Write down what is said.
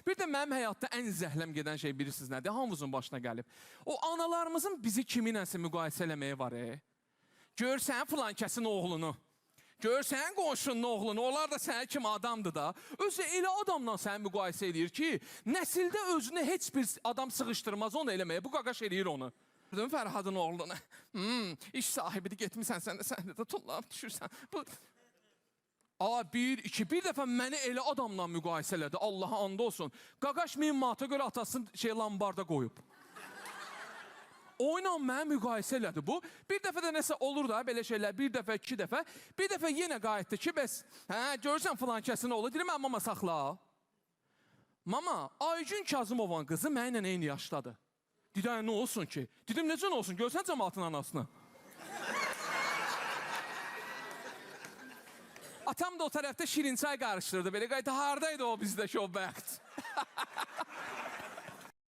Bir də mənim həyatda ən zəhləm gedən şey bilirsiniz nədir? Hamımızın başına gəlib. O analarımızın bizi kiminləsə müqayisə eləməyi var. Görsən filan kəsin oğlunu. Görsən qonşunun oğlunu. Onlar da sənə kimi adamdır da. Özü elə adamla səni müqayisə edir ki, nəsildə özünü heç bir adam sıxışdırmaz onu eləməyə. Bu qaqaş eləyir onu. Fərhadın oğlunu. İş sahibidir, getmirsən sən də tullab düşürsən. Bir dəfə məni elə adamla müqayisə elədi. Allaha and olsun. Qaqaş 1000 manata görə atasını lambarda qoyub. Oyla mənə müqayisə elədi bu. Bir dəfə də nəsə olur da belə şeylər. Bir dəfə, iki dəfə. Bir dəfə yenə qayıtdı ki, bəs görürsən filan kəsin oğlu. Deyirəm, mama saxla. Mama, Aygün Kazımovun qızı mənimlə eyni yaşdadır. Dedim, nə olsun ki? Dedim, necə nə olsun? Görsən cəmaatın anasını. Atam da o tərəfdə şirin çay qarışdırdı. Belə qayıtdı, haradaydı o bizdəki o bəxt?